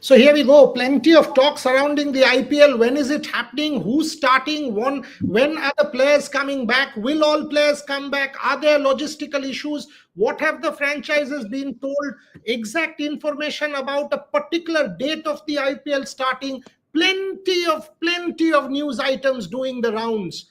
So here we go. Plenty of talk surrounding the IPL. When is it happening? Who's starting? When are the players coming back? Will all players come back? Are there logistical issues? What have the franchises been told? Exact information about a particular date of the IPL starting. Plenty of news items doing the rounds.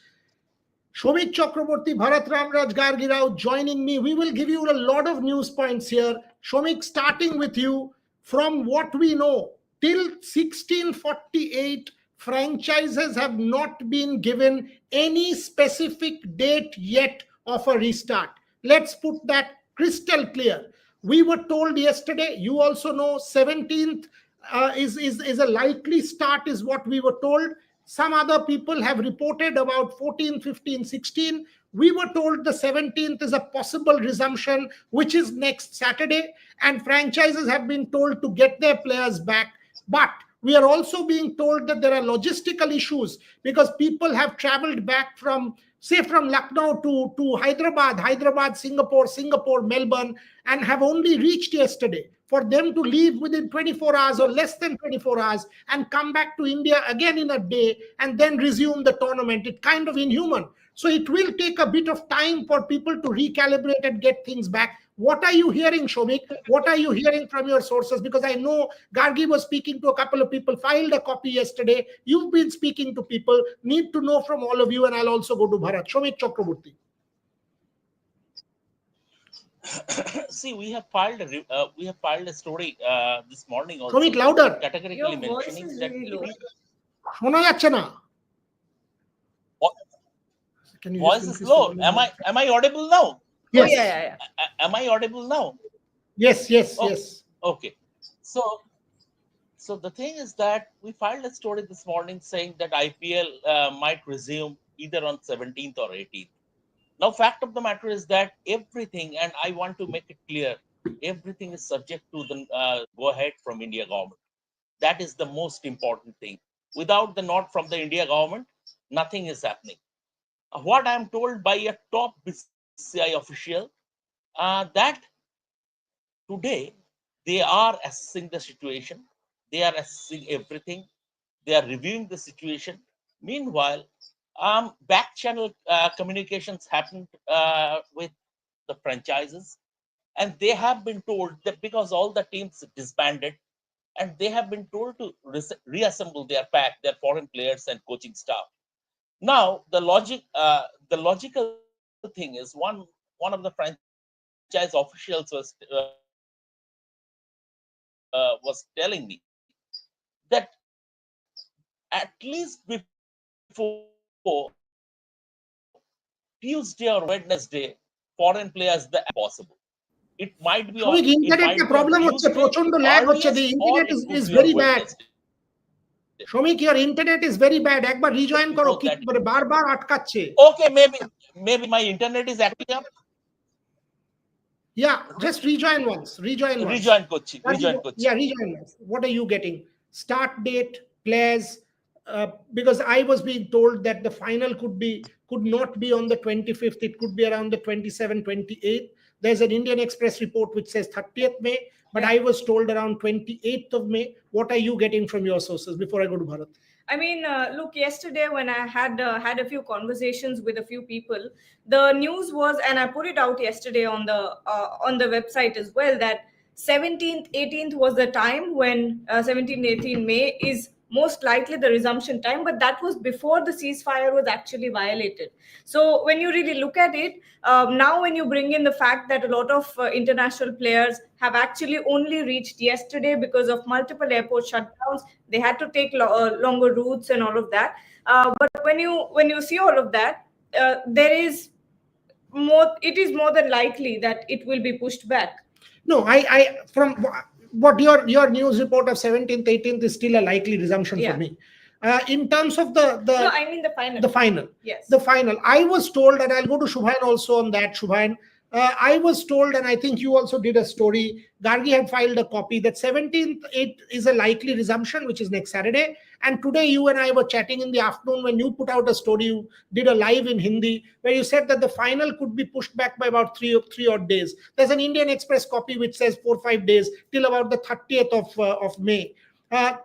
Shomik Chakraborty, Bharat Ramraj Gargirao joining me. We will give you a lot of news points here. Shomik, starting with you, from what we know, till 1648, franchises have not been given any specific date yet of a restart. Let's put that crystal clear. We were told yesterday, you also know, 17th is a likely start, is what we were told. Some other people have reported about 14, 15, 16. We were told the 17th is a possible resumption, which is next Saturday, and franchises have been told to get their players back. But we are also being told that there are logistical issues because people have traveled back from, say, from Lucknow to Hyderabad, Singapore, Melbourne, and have only reached yesterday. For them to leave within 24 hours or less than 24 hours and come back to India again in a day and then resume the tournament, it's kind of inhuman. So it will take a bit of time for people to recalibrate and get things back. What are you hearing, Shomik? What are you hearing from your sources? Because I know Gargi was speaking to a couple of people, filed a copy yesterday. You've been speaking to people. Need to know from all of you, and I'll also go to Bharat. Shomik Chakraborty. See, we have filed a story this morning also. Shomik, louder. Categorically Your mentioning voice is that really low. শোনা যাচ্ছে না। Can you voice just is increase low. the volume? Am I audible now? Yes. Oh, yeah. Am I audible now? Yes. Oh. Yes. Okay. So the thing is that we filed a story this morning saying that IPL might resume either on 17th or 18th. Now, fact of the matter is that everything, and I want to make it clear, everything is subject to the go-ahead from India government. That is the most important thing. Without the nod from the India government, nothing is happening. What I am told by a top BCCI official, that today they are assessing the situation. They are assessing everything. They are reviewing the situation. Meanwhile, back channel communications happened with the franchises, and they have been told that because all the teams disbanded, and they have been told to reassemble their foreign players and coaching staff. Now, the logical thing is one of the franchise officials was telling me that at least before Tuesday or Wednesday, foreign players the possible. It might be on Internet problem হচ্ছে, প্রচন্ড lag হচ্ছে, the internet is very bad. Shomik, your internet is very bad. একবার rejoin করো, কি করে বারবার আটকাচ্ছে। Okay, maybe my internet is acting up. Yeah, just rejoin once. Rejoin করছি। Yeah, rejoin once. What are you getting? Start date, players, because I was being told that the final could not be on the 25th. It could be around the 27th, 28th. There's an Indian Express report which says 30th May, but I was told around 28th of May. What are you getting from your sources before I go to Bharat? I mean, look, yesterday when I had a few conversations with a few people, the news was, and I put it out yesterday on the website as well, that 17th, 18th was the time when 17th, 18th May is most likely the resumption time, but that was before the ceasefire was actually violated. So when you really look at it, now when you bring in the fact that a lot of international players have actually only reached yesterday because of multiple airport shutdowns, they had to take longer routes and all of that. But when you see all of that, there is more. It is more than likely that it will be pushed back. No, I from what your news report of 17th, 18th is still a likely resumption for me. In terms of the No, I mean the final. The final. Yes. The final. I was told, and I'll go to Shubhain also on that, Shubhain. I was told, and I think you also did a story, Gargi had filed a copy, that 17th it is a likely resumption, which is next Saturday. And today you and I were chatting in the afternoon when you put out a story, you did a live in Hindi, where you said that the final could be pushed back by about three odd days. There's an Indian Express copy which says 4-5 days till about the 30th of May. Uh,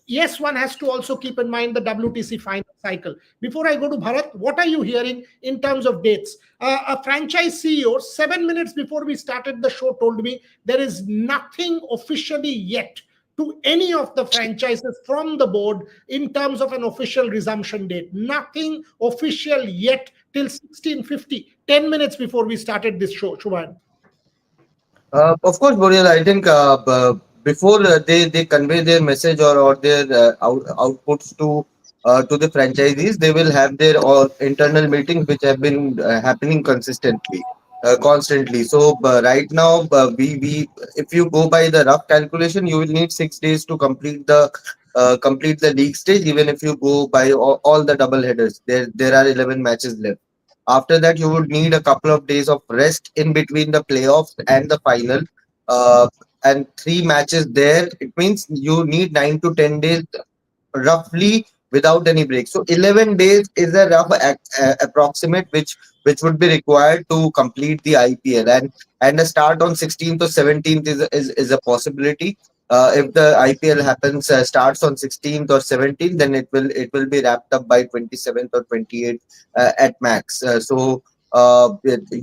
yes, one has to also keep in mind the WTC final cycle. Before I go to Bharat, what are you hearing in terms of dates? A franchise CEO, 7 minutes before we started the show, told me there is nothing officially yet to any of the franchises from the board in terms of an official resumption date. Nothing official yet till 16:50, 10 minutes before we started this show, Shubhan. Of course, Boreal, I think before they convey their message or their outputs to the franchisees, they will have their all internal meetings which have been happening constantly. So right now, we if you go by the rough calculation, you will need 6 days to complete the league stage. Even if you go by all the double headers, there are 11 matches left. After that, you would need a couple of days of rest in between the playoffs and the final. Uh, and 3 matches there, it means you need 9 to 10 days roughly without any break. So 11 days is a rough approximate which would be required to complete the IPL, and a start on 16th or 17th is a possibility. If the IPL happens starts on 16th or 17th, then it will be wrapped up by 27th or 28th at max.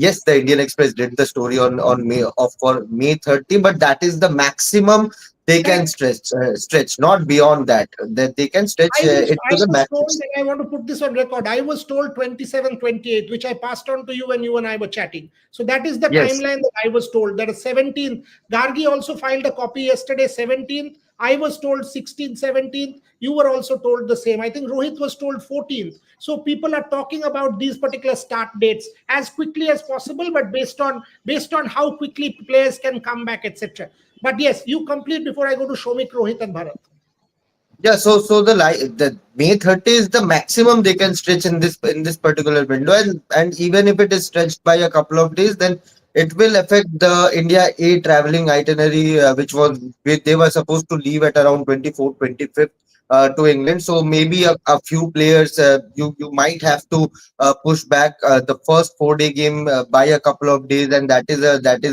Yes, the Indian Express did the story on May of for May 30, but that is the maximum they can stretch, not beyond that they can stretch it I to the was max. told, and I want to put this on record, I was told 27, 28, which I passed on to you when you and I were chatting. So that is the Yes. timeline that I was told. That is 17th. Gargi also filed a copy yesterday, 17th. I was told 16th, 17th. You were also told the same. I think Rohit was told 14th. So people are talking about these particular start dates as quickly as possible, but based on how quickly players can come back, etc. But yes, you complete before I go to Shomik, Rohit, and Bharat. Yeah, so the May 30 is the maximum they can stretch in this particular window, and even if it is stretched by a couple of days, then it will affect the India A traveling itinerary, they were supposed to leave at around 24th, 25th to England. So maybe a few players you might have to push back the first 4 day game by a couple of days, and that is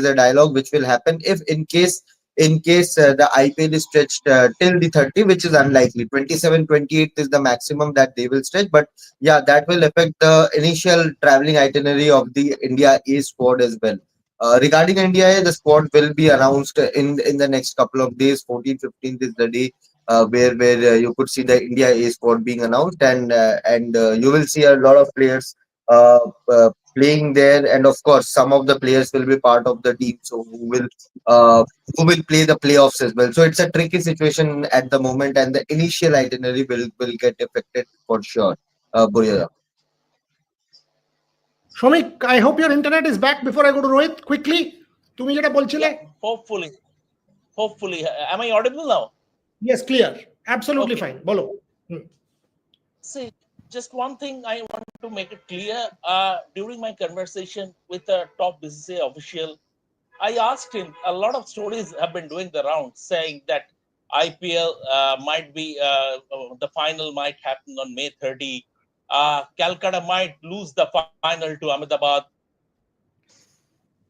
a dialogue which will happen if in case the IPL is stretched till the 30, which is unlikely. 27, 28 is the maximum that they will stretch. But yeah, that will affect the initial traveling itinerary of the India A squad as well. Regarding India A, the squad will be announced in the next couple of days. 14th, 15th is the day where you could see the India A squad being announced, and you will see a lot of players uh, playing there, and of course, some of the players will be part of the team, so uh, who will play the playoffs as well. So it's a tricky situation at the moment, and the initial itinerary will get affected for sure. Buriala. Shomik, I hope your internet is back before I go to Rohit. Quickly, তুমি যেটা বলছিলে? Yeah, hopefully. Am I audible now? Yes, clear. Absolutely Okay. fine. Bolo. Hmm. See, just one thing I want to make it clear. During my conversation with a top BCCI official, I asked him, a lot of stories have been doing the rounds saying that IPL might be, the final might happen on May 30. Calcutta might lose the final to Ahmedabad.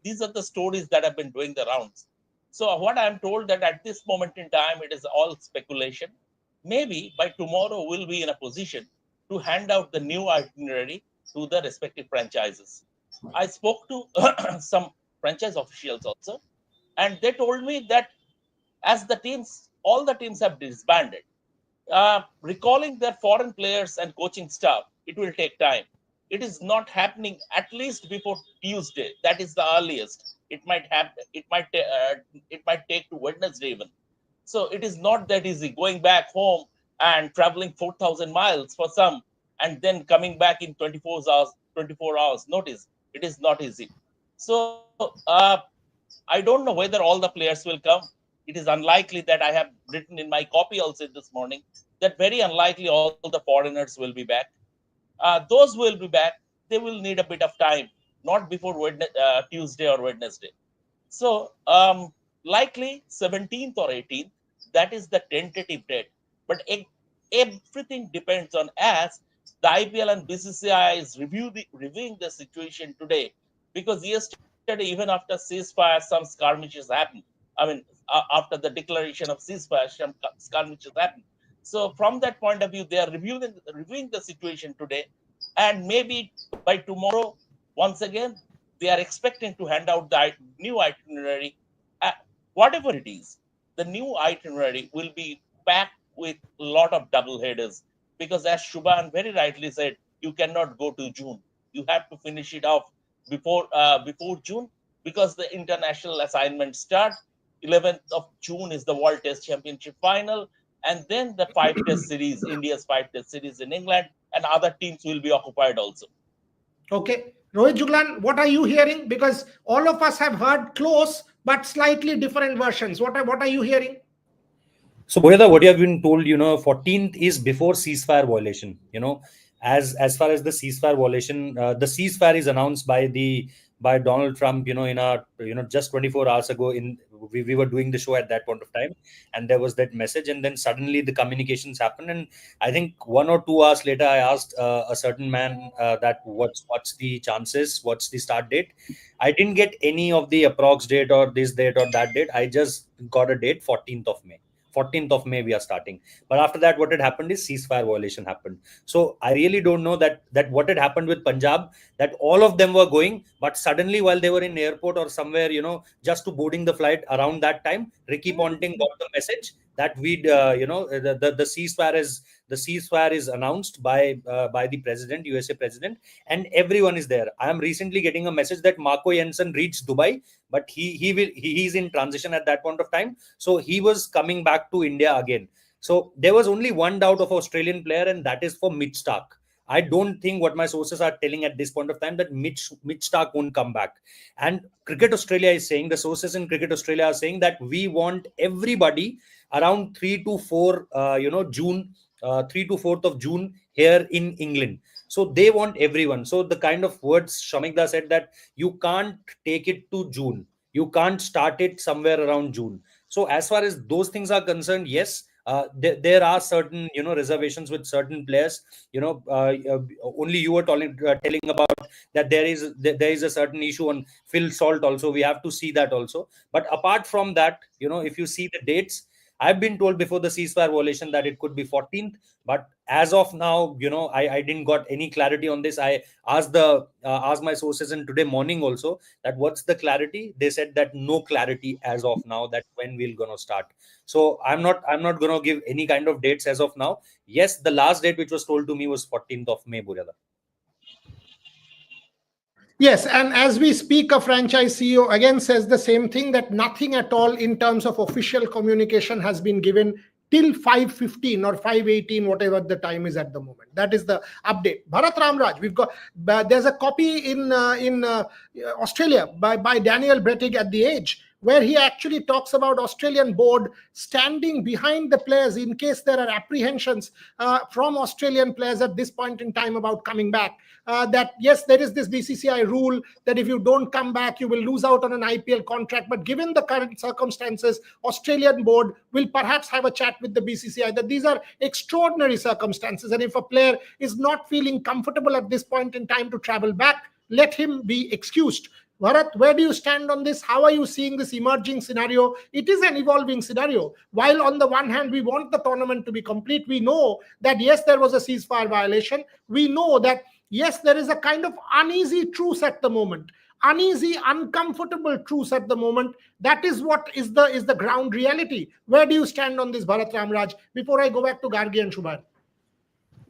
These are the stories that have been doing the rounds. So what I'm told that at this moment in time, it is all speculation. Maybe by tomorrow we'll be in a position to hand out the new itinerary to the respective franchises. I spoke to some franchise officials also, and they told me that as all the teams have disbanded, recalling their foreign players and coaching staff, it will take time. It is not happening at least before Tuesday. That is the earliest. It might happen. It might take to Wednesday even. So it is not that easy going back home and traveling 4,000 miles for some, and then coming back in 24 hours. 24 hours notice. It is not easy. So I don't know whether all the players will come. It is unlikely that I have written in my copy also this morning that very unlikely all the foreigners will be back. Those will be back. They will need a bit of time, not before Tuesday or Wednesday. So likely 17th or 18th, that is the tentative date. But everything depends on as the IPL and BCCI is reviewing the situation today, because yesterday, even after ceasefire, some skirmishes happened. I mean, after the declaration of ceasefire, skirmish has happened. So from that point of view, they are reviewing the situation today, and maybe by tomorrow, once again, they are expecting to hand out the new itinerary. Whatever it is, the new itinerary will be packed with a lot of double headers, because as Shubhan very rightly said, you cannot go to June. You have to finish it off before June, because the international assignments start. 11th of June is the World Test Championship final, and then the India's 5 Test series in England, and other teams will be occupied also. Okay. Rohit Juglan, what are you hearing? Because all of us have heard close, but slightly different versions. What are you hearing? So, Boyada, what you have been told, 14th is before ceasefire violation. As far as the ceasefire violation, the ceasefire is announced by Donald Trump. In our just 24 hours ago. We were doing the show at that point of time, and there was that message, and then suddenly the communications happened. And I think 1 or 2 hours later, I asked a certain man that what's the chances, what's the start date. I didn't get any of the approx date or this date or that date. I just got a date, 14th of May. 14th of May we are starting. But after that, what had happened is ceasefire violation happened. So I really don't know that what had happened with Punjab, that all of them were going, but suddenly while they were in airport or somewhere, just to boarding the flight around that time, Ricky Ponting got the message that the ceasefire is announced by the president, USA president, and everyone is there. I am recently getting a message that Marco Jensen reached Dubai, but he's in transition at that point of time, so he was coming back to India again. So there was only one doubt of Australian player, and that is for Mitch Starc. I don't think what my sources are telling at this point of time that Mitch Starc won't come back. And Cricket Australia is saying, the sources in Cricket Australia are saying that we want everybody around 3 to 4 June, 3 to 4th of June here in England. So they want everyone. So the kind of words Shamikda said, that you can't take it to June. You can't start it somewhere around June. So as far as those things are concerned, yes, there are certain reservations with certain players. Only you were telling about that there is a certain issue on Phil Salt also. We have to see that also. But apart from that, if you see the dates, I've been told before the ceasefire violation that it could be 14th, but as of now, I didn't got any clarity on this. I asked my sources in today morning also that what's the clarity. They said that no clarity as of now, that when we're gonna start. So I'm not gonna give any kind of dates as of now. Yes, the last date which was told to me was 14th of May, Buryada. Yes, and as we speak, a franchise CEO again says the same thing, that nothing at all in terms of official communication has been given till 5:15 or 5:18, whatever the time is at the moment. That is the update. Bharat Ramraj, we've got there's a copy in Australia by Daniel Brettig at The Age, where he actually talks about Australian board standing behind the players in case there are apprehensions from Australian players at this point in time about coming back. That yes, there is this BCCI rule that if you don't come back, you will lose out on an IPL contract. But given the current circumstances, Australian board will perhaps have a chat with the BCCI that these are extraordinary circumstances, and if a player is not feeling comfortable at this point in time to travel back, let him be excused. Bharat, where do you stand on this? How are you seeing this emerging scenario? It is an evolving scenario. While on the one hand, we want the tournament to be complete, we know that yes, there was a ceasefire violation. We know that yes, there is a kind of uneasy truce at the moment. Uneasy, uncomfortable truce at the moment. That is what is the ground reality. Where do you stand on this, Bharat Ramraj? Before I go back to Gargi and Shubhan.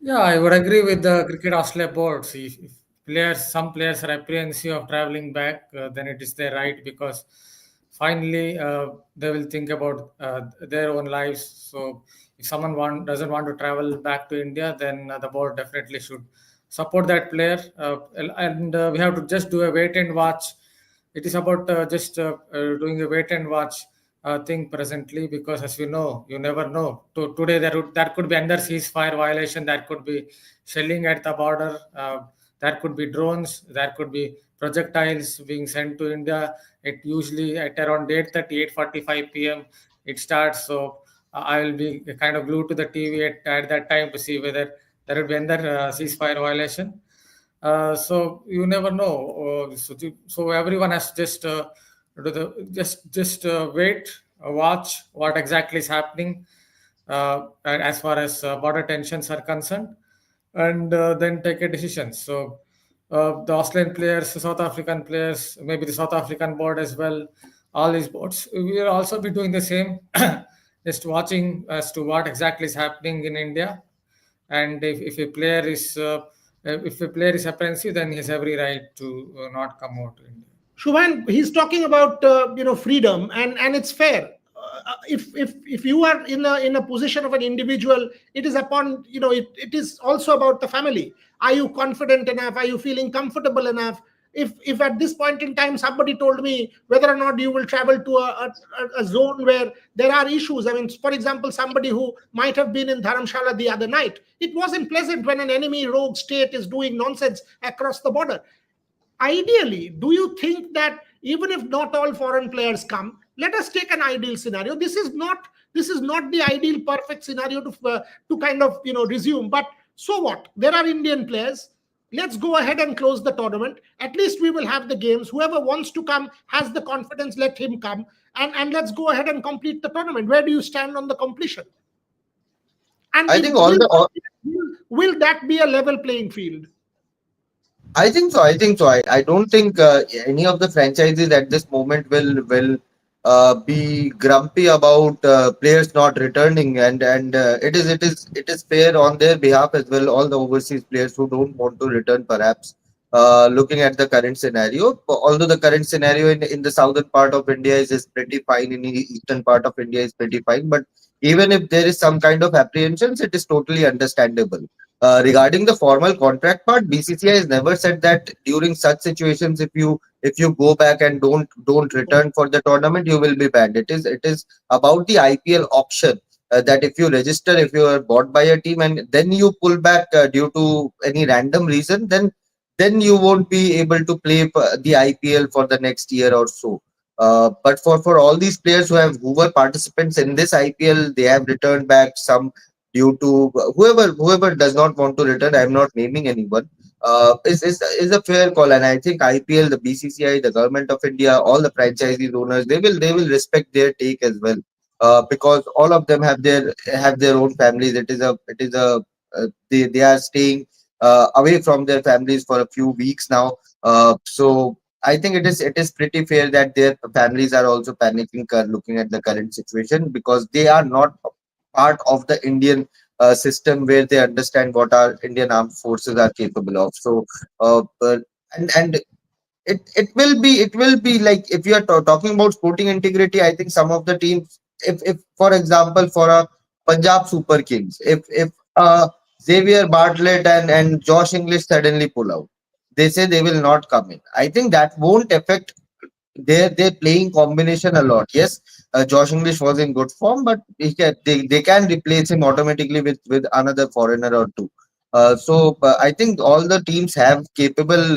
Yeah, I would agree with the Cricket Australia board. See, if some players are apprehensive of traveling back, then it is their right, because finally they will think about their own lives. So if someone doesn't want to travel back to India, then the board definitely should support that player. And we have to just do a wait and watch. It is about just doing a wait and watch thing presently, because as we know, you never know. Today that could be under ceasefire violation, that could be shelling at the border, that could be drones, that could be projectiles being sent to India. It usually at around 8:30, 8:45 p.m. it starts. So I will be kind of glued to the TV at that time to see whether there will be under ceasefire violation. So you never know. So everyone has just wait, watch what exactly is happening as far as border tensions are concerned, and then take a decision. So the Australian players, the South African players, maybe the South African board as well, all these boards, we will also be doing the same, just watching as to what exactly is happening in India. And if a player is apprehensive, then he has every right to not come out to India. Shubhan, he's talking about freedom, and it's fair. If you are in a position of an individual, it is upon it is also about the family. Are you confident enough? Are you feeling comfortable enough? If at this point in time somebody told me whether or not you will travel to a zone where there are issues, I mean, for example, somebody who might have been in Dharamshala the other night, it wasn't pleasant when an enemy rogue state is doing nonsense across the border. Ideally, do you think that even if not all foreign players come, let us take an ideal scenario. This is not the ideal perfect scenario to kind of resume. But so what? There are Indian players. Let's go ahead and close the tournament. At least we will have the games. Whoever wants to come has the confidence. Let him come, and let's go ahead and complete the tournament. Where do you stand on the completion? And I think all the all, will that be a level playing field? I think so. I think so. I don't think any of the franchises at this moment will be grumpy about players not returning, and it is fair on their behalf as well. All the overseas players who don't want to return, perhaps looking at the current scenario. Although the current scenario in the southern part of India is pretty fine, in the eastern part of India is pretty fine. But even if there is some kind of apprehensions, it is totally understandable. Regarding the formal contract part, BCCI has never said that during such situations, if you go back and don't return for the tournament, you will be banned. It is about the IPL option, that if you register, if you are bought by a team and then you pull back due to any random reason, then you won't be able to play the IPL for the next year or so. But for all these players who were participants in this IPL, they have returned back. Some due to whoever does not want to return. I'm not naming anyone. Is a fair call, and I think IPL, the BCCI, the government of India, all the franchisees owners, they will respect their take as well, because all of them have their own families. They are staying away from their families for a few weeks now. So I think it is pretty fair that their families are also panicking, looking at the current situation, because they are not part of the Indian system where they understand what our Indian armed forces are capable of. So, but, and it will be like, if you are talking about sporting integrity, I think some of the teams, if for example, for a Punjab Super Kings, if Xavier Bartlett and Josh English suddenly pull out, they say they will not come in. I think that won't affect their playing combination a lot. Yes, Josh English was in good form, but they can replace him automatically with another foreigner or two. So I think all the teams have capable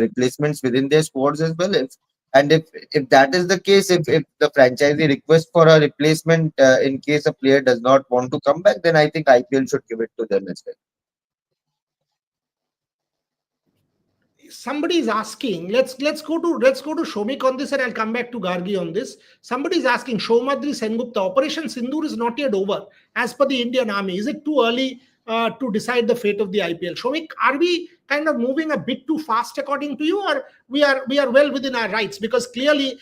replacements within their squads as well. If that is the case, if the franchisee requests for a replacement in case a player does not want to come back, then I think IPL should give it to them as well. Somebody is asking, let's go to Shomik on this, and I'll come back to Gargi on this. Somebody is asking, Shomadri Sengupta, Operation Sindoor is not yet over as per the Indian Army. Is it too early to decide the fate of the IPL? Shomik, are we kind of moving a bit too fast according to you, or we are well within our rights? Because clearly,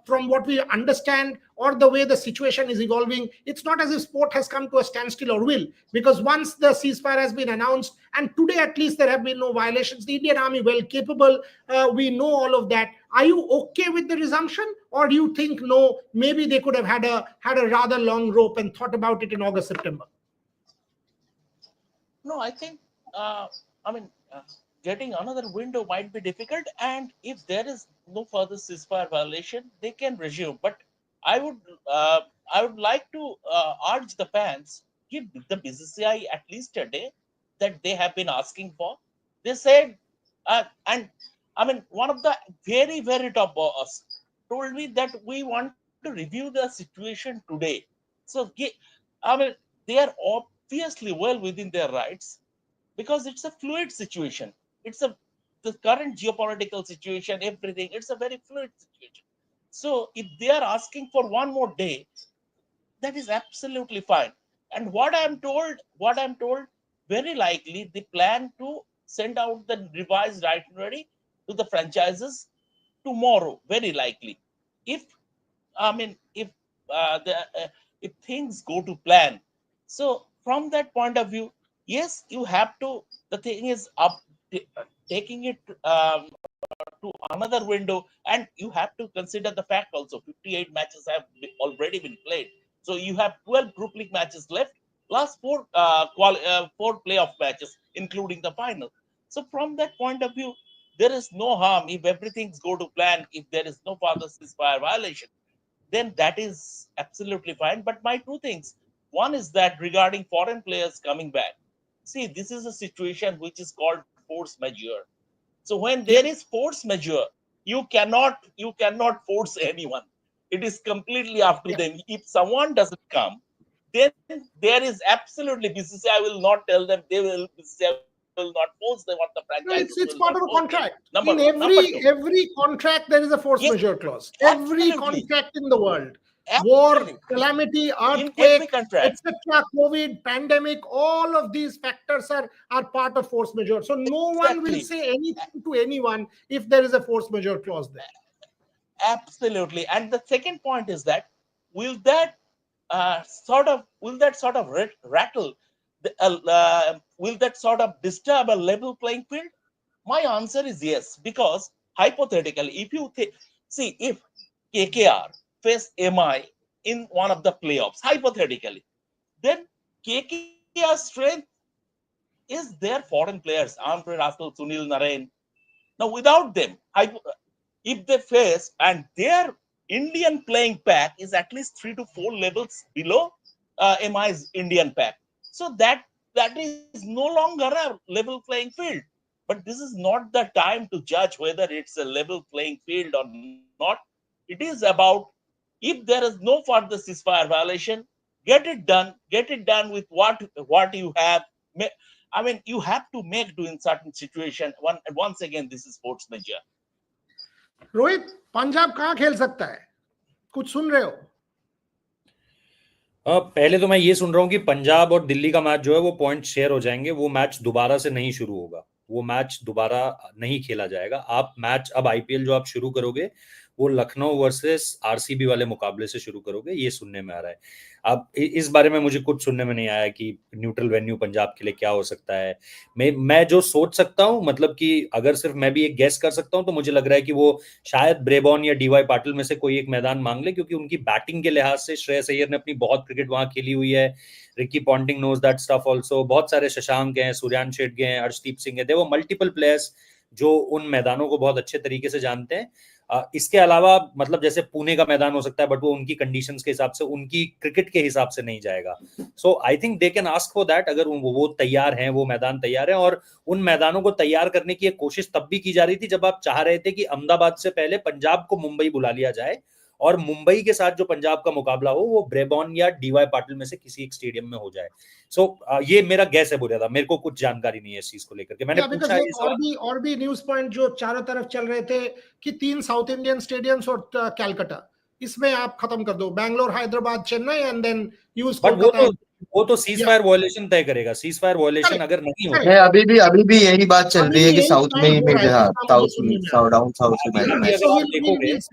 from what we understand, or the way the situation is evolving, it's not as if sport has come to a standstill or will. Because once the ceasefire has been announced, and today at least there have been no violations, the Indian Army well capable, we know all of that. Are you okay with the resumption, or do you think no, maybe they could have had a rather long rope and thought about it in August, September? No, I think, I mean, getting another window might be difficult, and if there is no further ceasefire violation, they can resume. But I would, uh, I would like to urge the fans, give the BCCI at least a day that they have been asking for. They said, and I mean, one of the very very top boss told me that we want to review the situation today. So, I mean, they are obviously well within their rights, because it's a fluid situation. It's a the current geopolitical situation, everything, it's a very fluid situation. So if they are asking for one more day, that is absolutely fine. And what I'm told, very likely they plan to send out the revised itinerary to the franchises tomorrow, very likely. If I mean, if things go to plan, so from that point of view, yes, you have to. The thing is taking it to another window, and you have to consider the fact also 58 matches have already been played. So you have 12 group league matches left, plus four playoff matches, including the final. So from that point of view, there is no harm if everything's go to plan. If there is no further ceasefire violation, then that is absolutely fine. But my two things, one is that regarding foreign players coming back, see, this is a situation which is called force majeure. So when there is force majeure, you cannot force anyone. It is completely up to them. If someone doesn't come, then there is absolutely BCCI will not tell them. BCCI will not force them, or the franchises No, will it's not part of a force them. contract. Number In one. Number two, every contract there is a force yes, majeure clause. Every absolutely, contract in the world, war, absolutely, calamity, in every earthquake, contract, etc., COVID, pandemic, all of these factors are part of force majeure. So no one will exactly, say anything to anyone if there is a force majeure clause there. absolutely. And the second point is that will that sort of rattle will that sort of disturb a level playing field? My answer is yes, because hypothetically, if you see, if KKR face MI in one of the playoffs, hypothetically, then KKR's strength is their foreign players, Amre Russell, Sunil Narain. Now, without them, if they face, and their Indian playing pack is at least 3 to 4 levels below MI's Indian pack. So that is no longer a level playing field. But this is not the time to judge whether it's a level playing field or not. It is about, if there is no further ceasefire violation, get it done with what you have. I mean, you have to make do in certain situation. Once again, this is force majeure. Rohit, Punjab कहाँ खेल सकता है? कुछ सुन रहे हो? पहले तो मैं ये सुन रहा हूँ कि पंजाब और दिल्ली का मैच जो है वो पॉइंट शेयर हो जाएंगे। वो मैच दोबारा से नहीं शुरू होगा, वो मैच दोबारा नहीं खेला जाएगा। आप मैच अब आईपीएल जो आप शुरू करोगे वो लखनऊ वर्सेस आरसीबी वाले मुकाबले से शुरू करोगे, ये सुनने में आ रहा है। अब इस बारे में मुझे कुछ सुनने में नहीं आया कि न्यूट्रल वेन्यू पंजाब के लिए क्या हो सकता है। मैं जो सोच सकता हूँ, मतलब कि अगर सिर्फ मैं भी एक गेस कर सकता हूँ, तो मुझे लग रहा है कि वो शायद ब्रेबॉर्न या डीवाई पाटिल में से कोई एक मैदान मांग ले, क्योंकि उनकी बैटिंग के लिहाज से श्रेयस अय्यर ने अपनी बहुत क्रिकेट वहां खेली हुई है। Ricky Ponting knows that stuff also. बहुत सारे शशांक हैं, सूर्यान शेट्टी हैं, अर्शदीप सिंह है, देयर वर मल्टीपल प्लेयर्स जो उन मैदानों को बहुत अच्छे तरीके से जानते हैं। इसके अलावा मतलब जैसे पुणे का मैदान हो सकता है, बट वो उनकी कंडीशंस के हिसाब से, उनकी क्रिकेट के हिसाब से नहीं जाएगा। So I think they can ask for that, अगर वो तैयार हैं, वो मैदान तैयार है। और उन मैदानों को तैयार करने की एक कोशिश तब भी की जा रही थी जब आप चाह रहे थे कि अहमदाबाद से पहले पंजाब को मुंबई बुला लिया जाए और मुंबई के साथ जो पंजाब का मुकाबला हो वो ब्रेबॉर्न या डीवाई पाटिल में से किसी एक स्टेडियम में हो जाए। सो ये मेरा गैस है बुरा था, मेरे को कुछ जानकारी नहीं है इस चीज को लेकर के। मैंने पूछा है और भी न्यूज पॉइंट जो चारों तरफ चल रहे थे कि 3 साउथ इंडियन स्टेडियम्स और कैलकाटा, इसमें आप खत्म कर दो, Bangalore, Hyderabad, Chennai, and then use Kolkata. वो तो सीज फायर वॉयलेशन तय करेगा। सीज फायर वॉयलेशन अगर नहीं होता है, अभी भी यही बात चल रही है कि साउथ में ही में, साउथ में, डाउन साउथ में।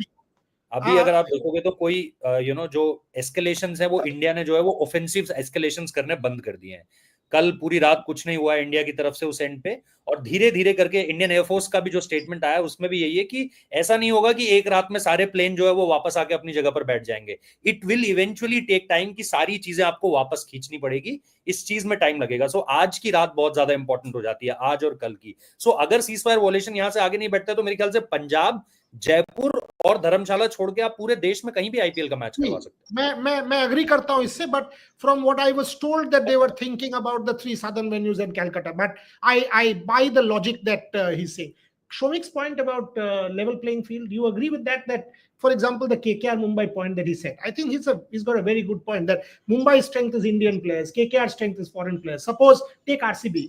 अभी अगर आप देखोगे तो कोई जो एस्केलेशंस है वो इंडिया ने जो है वो ऑफेंसिव एस्केलेशंस करने बंद कर दिए हैं। कल पूरी रात कुछ नहीं हुआ इंडिया की तरफ से उस एंड पे, और धीरे धीरे करके इंडियन एयरफोर्स का भी जो स्टेटमेंट आया उसमें भी यही है कि ऐसा नहीं होगा कि एक रात में सारे प्लेन जो है वो वापस आके अपनी जगह पर बैठ जाएंगे। It will eventually take time कि सारी चीजें आपको वापस खींचनी पड़ेगी, इस चीज में टाइम लगेगा। सो आज की रात बहुत ज्यादा इंपॉर्टेंट हो जाती है, आज और कल की। सो अगर सीज फायर वॉयलेशन यहां से आगे नहीं बैठता तो मेरे ख्याल से पंजाब, जयपुर और धर्मशाला छोड़ के आप पूरे देश में कहीं भी आईपीएल का मैच करवा सकते हैं। मैं एग्री करता हूं इससे, but from what I was told that they were thinking about the 3 southern venues in Calcutta, but I buy the logic that he's saying. Shomik's point about level playing field, do you agree with that for example the KKR Mumbai point that he said, I think he's got a very good point that Mumbai's strength is Indian players, KKR's strength is foreign players. Suppose take RCB,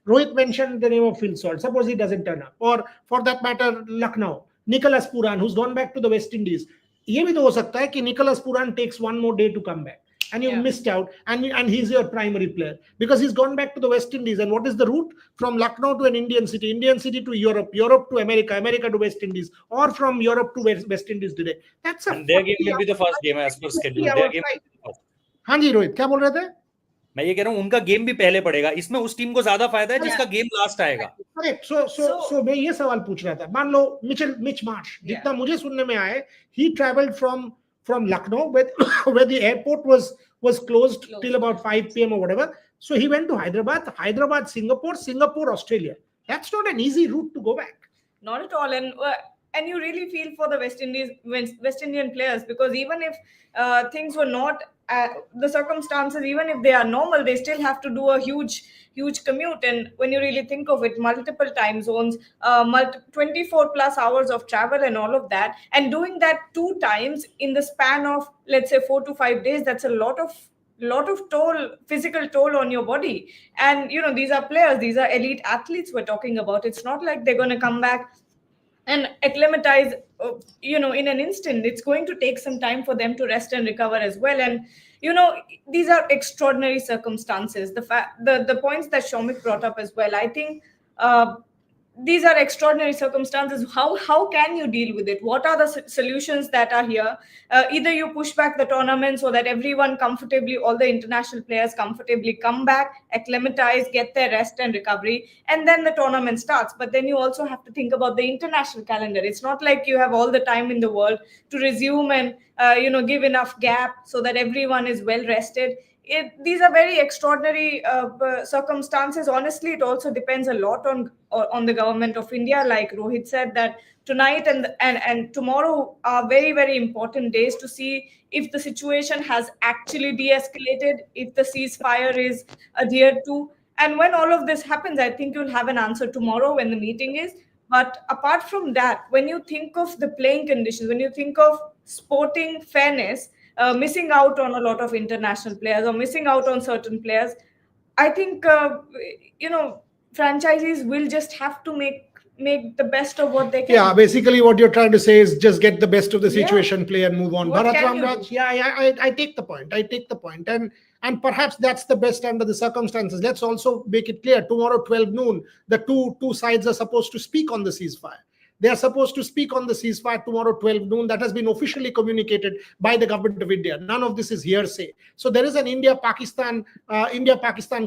Rohit mentioned the name of Phil Salt. Suppose he doesn't turn up, or for that matter, Lucknow, Nicholas Puran, who's gone back to the West Indies. ये भी तो हो सकता है कि Nicholas Puran takes one more day to come back, and you missed out, and he's your primary player because he's gone back to the West Indies. And what is the route from Lucknow to an Indian city to Europe, Europe to America, America to West Indies, or from Europe to West Indies today? That's a And their game will be the first game as per schedule. Their game. हाँ जी रोहित, क्या बोल रहे थे? मैं ये कह रहा हूँ उनका गेम भी पहले पड़ेगा, इसमें उस टीम को ज्यादा फायदा है जिसका गेम लास्ट आएगा. करेक्ट. सो मैं ये सवाल पूछ रहा था, मान लो मिच मार्श, जितना मुझे सुनने में आया, he traveled from Lucknow where the airport was closed till about 5 p.m. or whatever. So he went to Hyderabad, Singapore, Australia. That's not an easy route to go back. Not at all. And you really feel for the West Indian players, because even if things were not the circumstances, even if they are normal, they still have to do a huge commute. And when you really think of it, multiple time zones, 24 plus hours of travel and all of that, and doing that 2 times in the span of, let's say, 4 to 5 days, that's a lot of physical toll on your body. And these are players, these are elite athletes we're talking about. It's not like they're going to come back and acclimatize in an instant. It's going to take some time for them to rest and recover as well. And these are extraordinary circumstances. The points that Shomik brought up as well, I think these are extraordinary circumstances. How can you deal with it? What are the solutions that are here? Either you push back the tournament so that everyone comfortably, all the international players comfortably come back, acclimatize, get their rest and recovery, and then the tournament starts. But then you also have to think about the international calendar. It's not like you have all the time in the world to resume and give enough gap so that everyone is well rested. These are very extraordinary circumstances. Honestly, it also depends a lot on the government of India. Like Rohit said, that tonight and tomorrow are very, very important days to see if the situation has actually de-escalated, if the ceasefire is adhered to. And when all of this happens, I think you'll have an answer tomorrow when the meeting is. But apart from that, when you think of the playing conditions, when you think of sporting fairness, missing out on a lot of international players or missing out on certain players, I think franchisees will just have to make the best of what they can. Yeah, basically what you're trying to say is just get the best of the situation, play and move on. What Bharat can you Ramraj, do? I take the point. And perhaps that's the best under the circumstances. Let's also make it clear, tomorrow 12 noon, the two sides are supposed to speak on the ceasefire. They are supposed to speak on the ceasefire tomorrow 12 noon. That has been officially communicated by the government of India. None of this is hearsay. So there is an India-Pakistan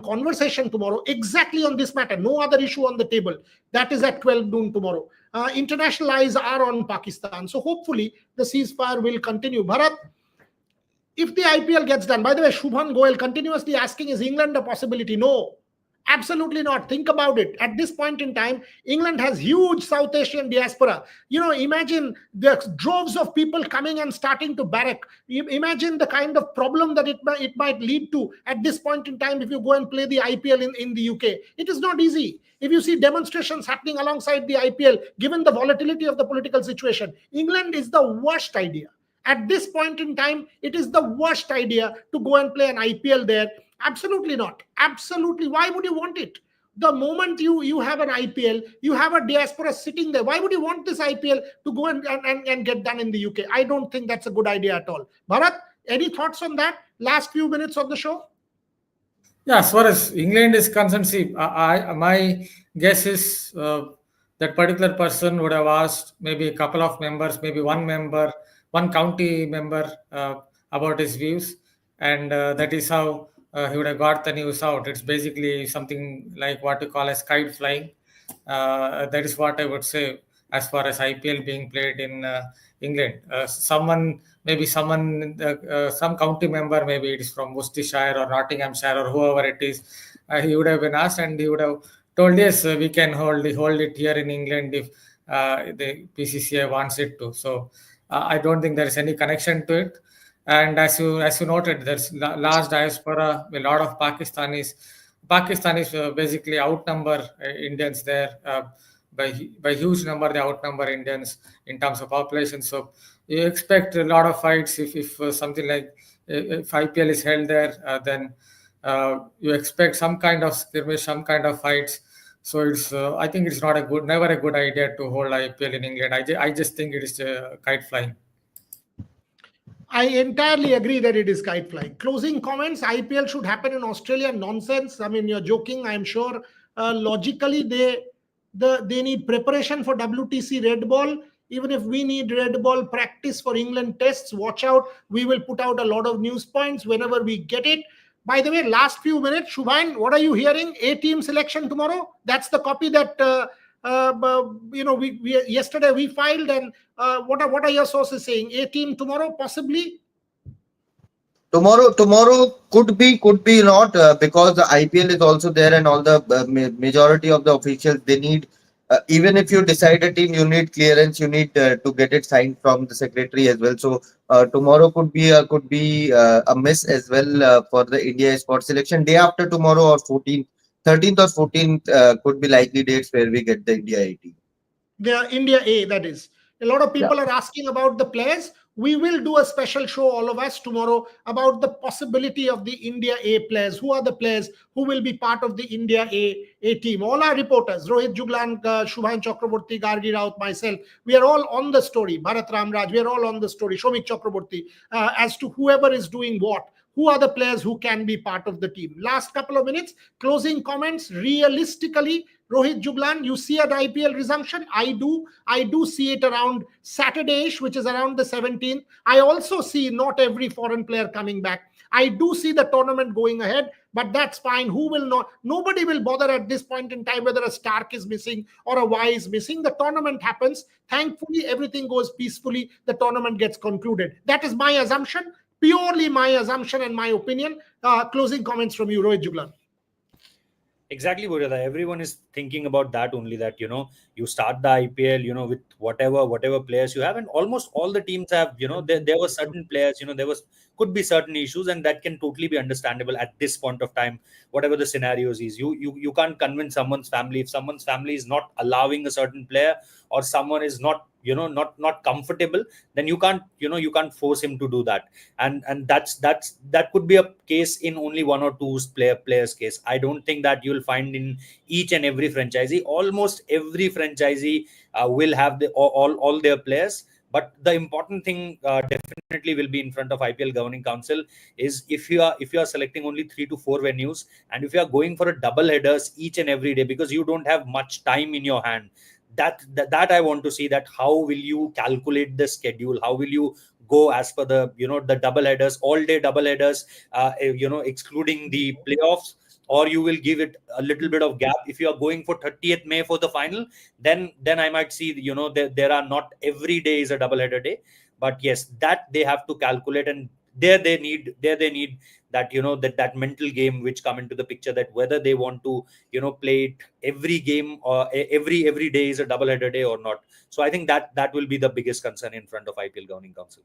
conversation tomorrow exactly on this matter. No other issue on the table. That is at 12 noon tomorrow. International eyes are on Pakistan. So hopefully the ceasefire will continue. Bharat, if the IPL gets done, by the way, Shubhan Goel continuously asking, is England a possibility? No. Absolutely not. Think about it. At this point in time, England has huge South Asian diaspora. Imagine the droves of people coming and starting to barrack. Imagine the kind of problem that it might lead to at this point in time if you go and play the IPL in the UK. It is not easy. If you see demonstrations happening alongside the IPL, given the volatility of the political situation, England is the worst idea. At this point in time, it is the worst idea to go and play an IPL there. Absolutely not. Absolutely. Why would you want it? The moment you have an IPL, you have a diaspora sitting there. Why would you want this IPL to go and get done in the UK? I don't think that's a good idea at all. Bharat, any thoughts on that? Last few minutes of the show? Yeah, as far as England is concerned, see, my guess is that particular person would have asked maybe a couple of members, maybe one county member about his views, and that is how he would have got the news out. It's basically something like what you call as kite flying. That is what I would say as far as IPL being played in England. Some county member, maybe it is from Worcestershire or Nottinghamshire or whoever it is, he would have been asked and he would have told, yes, we can hold it here in England if the PCCI wants it to. So I don't think there is any connection to it. And as you noted, there's large diaspora, a lot of Pakistanis basically outnumber Indians there. By huge number, they outnumber Indians in terms of population. So you expect a lot of fights if something like if IPL is held there, then you expect some kind of skirmish, some kind of fights. So it's I think it's never a good idea to hold IPL in England. I just think it is kite flying. I entirely agree that it is kite flying. Closing comments: IPL should happen in Australia. Nonsense. I mean, you're joking. I'm sure logically they need preparation for WTC red ball. Even if we need red ball practice for England tests, watch out. We will put out a lot of news points whenever we get it. By the way, last few minutes, Shubhan, what are you hearing? A team selection tomorrow? That's the copy that we yesterday we filed. And what are your sources saying? A team tomorrow, possibly? Tomorrow could be not, because the IPL is also there, and all the majority of the officials, they need, even if you decide a team, you need clearance, you need to get it signed from the secretary as well. So tomorrow could be a miss as well for the India sport selection. Day after tomorrow, or 13th or 14th, could be likely dates where we get the India A team. The India A, that is. A lot of people Yeah. are asking about the players. We will do a special show, all of us, tomorrow about the possibility of the India A players. Who are the players who will be part of the India A team? All our reporters, Rohit Juglan, Shubhan Chakraborty, Gargi Raut, myself, we are all on the story. Bharat Ramraj, we are all on the story. Shomik Chakraborty, as to whoever is doing what. Who are the players who can be part of the team? Last couple of minutes, closing comments. Realistically, Rohit Juglan, you see an IPL resumption? I do see it around Saturday-ish, which is around the 17th. I also see not every foreign player coming back. I do see the tournament going ahead, but that's fine. Who will not? Nobody will bother at this point in time whether a Stark is missing or a Y is missing. The tournament happens. Thankfully, everything goes peacefully. The tournament gets concluded. That is my assumption, purely my assumption and my opinion. Closing comments from you, Rohit Juglan. Exactly, Buryada. Everyone is thinking about that only, that, you start the IPL, with whatever players you have, and almost all the teams have, there were certain players, could be certain issues, and that can totally be understandable at this point of time, whatever the scenarios is. You can't convince someone's family. If someone's family is not allowing a certain player, or someone is not not comfortable, then you can't force him to do that. And that could be a case in only one or two players case. I don't think that you'll find in each and every franchisee. Almost every franchisee will have all their players. But the important thing definitely will be in front of IPL governing council is, if you are selecting only 3 to 4 venues, and if you are going for a double headers each and every day, because you don't have much time in your hand, that I want to see, that how will you calculate the schedule, how will you go as per the the double headers, all day double headers, excluding the playoffs, or you will give it a little bit of gap. If you are going for 30th May for the final, then I might see there are not every day is a double header day. But yes, that they have to calculate, and there they need that that mental game which come into the picture, that whether they want to play it every game, or every day is a double header day or not. So I think that will be the biggest concern in front of IPL governing council.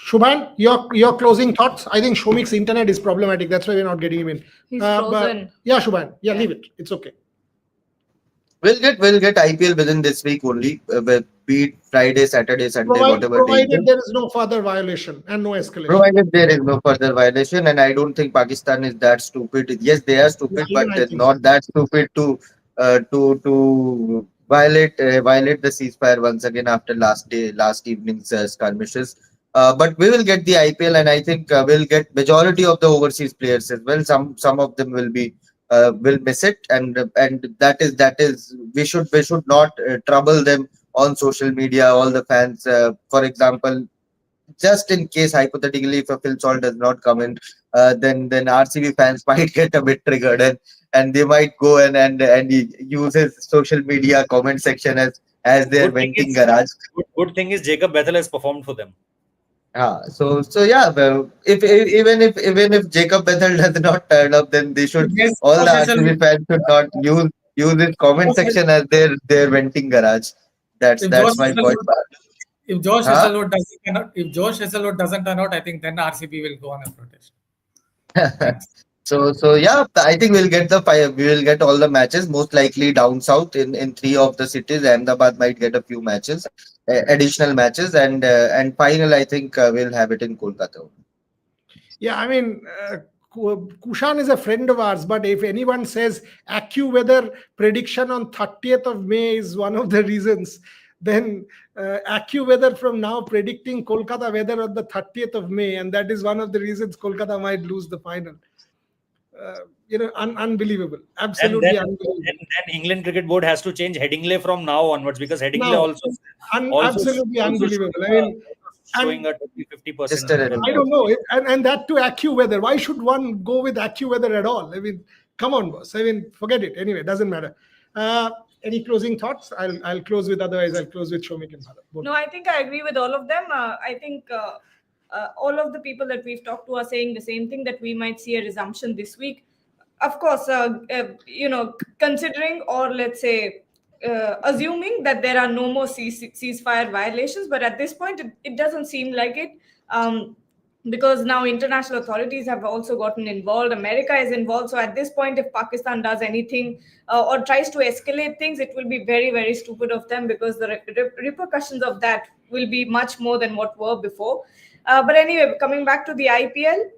Shubhan, your closing thoughts. I think Shomik's internet is problematic. That's why we're not getting him in. He's frozen. Yeah, Shubhan. Yeah, leave it. It's okay. We'll get IPL within this week only, be it Friday, Saturday, Sunday, whatever day. Provided there is no further violation and no escalation. Provided there is no further violation, and I don't think Pakistan is that stupid. Yes, they are stupid, Yeah, but even I they're think not that stupid to violate the ceasefire once again after last evening's skirmishes. But we will get the IPL, and I think we'll get majority of the overseas players as well. Some of them will miss it, and that is we should not trouble them on social media, all the fans. For example, just in case hypothetically, if a Phil Salt does not come in, then RCB fans might get a bit triggered, and they might go and use his social media comment section as their venting garage. Good thing is Jacob Bethel has performed for them. So yeah, well, if even if Jacob Bethel does not turn up, then they should, all the RCB fans should not use his comment section as their venting garage. That's my point. If Josh Hazelwood doesn't turn out, I think then RCB will go on a protest. So yeah, I think we'll get we will get all the matches, most likely down south in 3 of the cities. Ahmedabad might get a few matches, additional matches, and final, I think we'll have it in Kolkata. Yeah, I mean, Kushan is a friend of ours, but if anyone says AccuWeather prediction on 30th of May is one of the reasons, then AccuWeather from now predicting Kolkata weather on the 30th of May, and that is one of the reasons Kolkata might lose the final. Unbelievable. Absolutely and unbelievable. then England Cricket Board has to change Headingley from now onwards, because Headingley Now, also absolutely unbelievable. I mean, showing a 50%. Just a little. I don't know. And that to AccuWeather. Why should one go with AccuWeather at all? I mean, come on, boss. I mean, forget it. Anyway, doesn't matter. Any closing thoughts? I'll close with, otherwise I'll close with Shomik and Bharat. No, I think I agree with all of them. I think all of the people that we've talked to are saying the same thing, that we might see a resumption this week. Of course, considering, or let's say, assuming that there are no more ceasefire violations, but at this point, it doesn't seem like it. Because now international authorities have also gotten involved. America is involved. So at this point, if Pakistan does anything or tries to escalate things, it will be very, very stupid of them, because the repercussions of that will be much more than what were before. But anyway, coming back to the IPL,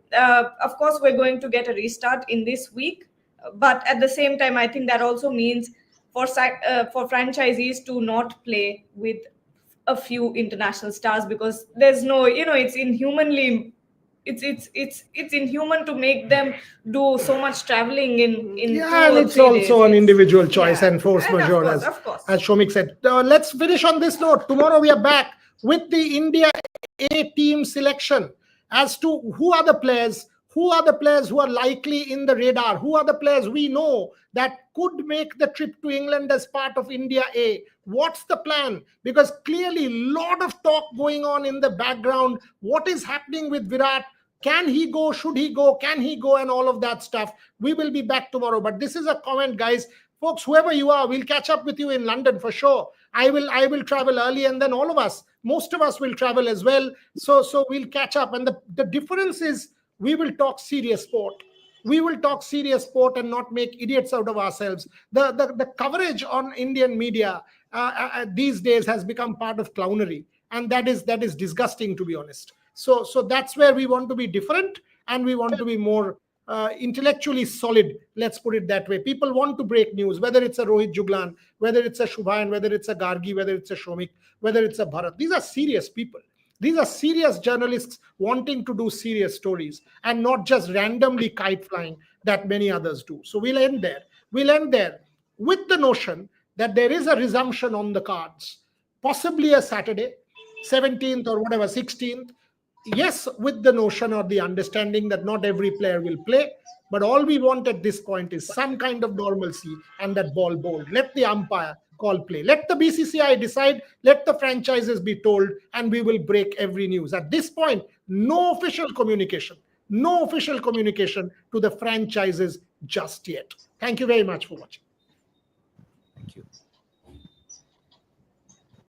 of course, we're going to get a restart in this week. But at the same time, I think that also means for franchisees to not play with a few international stars, because there's no, it's inhumanly, it's inhuman to make them do so much traveling in Yeah, 2 and or it's 3 days. also an individual choice Yeah. and force And majeure, of course. as Shomik said. Let's finish on this note. Tomorrow we are back with the India A team selection as to who are the players who are likely in the radar, who are the players we know that could make the trip to England as part of India A. What's the plan? Because clearly a lot of talk going on in the background. What is happening with Virat? Can he go? Should he go? Can he go? And all of that stuff. We will be back tomorrow. But this is a comment, guys. Folks, whoever you are, we'll catch up with you in London for sure. I will travel early, and then all of us, most of us will travel as well. So we'll catch up. And the difference is we will talk serious sport. We will talk serious sport and not make idiots out of ourselves. The coverage on Indian media these days has become part of clownery. And that is disgusting, to be honest. So that's where we want to be different, and we want to be more intellectually solid. Let's put it that way. People want to break news, whether it's a Rohit Juglan, whether it's a Shubhan, whether it's a Gargi, whether it's a Shomik, whether it's a Bharat. These are serious people. These are serious journalists wanting to do serious stories and not just randomly kite flying that many others do. So we'll end there. We'll end there with the notion that there is a resumption on the cards, possibly a Saturday, 17th or whatever, 16th. Yes, with the notion or the understanding that not every player will play, but all we want at this point is some kind of normalcy and that ball bowled. Let the umpire call play. Let the BCCI decide. Let the franchises be told, and we will break every news. At this point, no official communication to the franchises just yet. Thank you very much for watching. Thank you.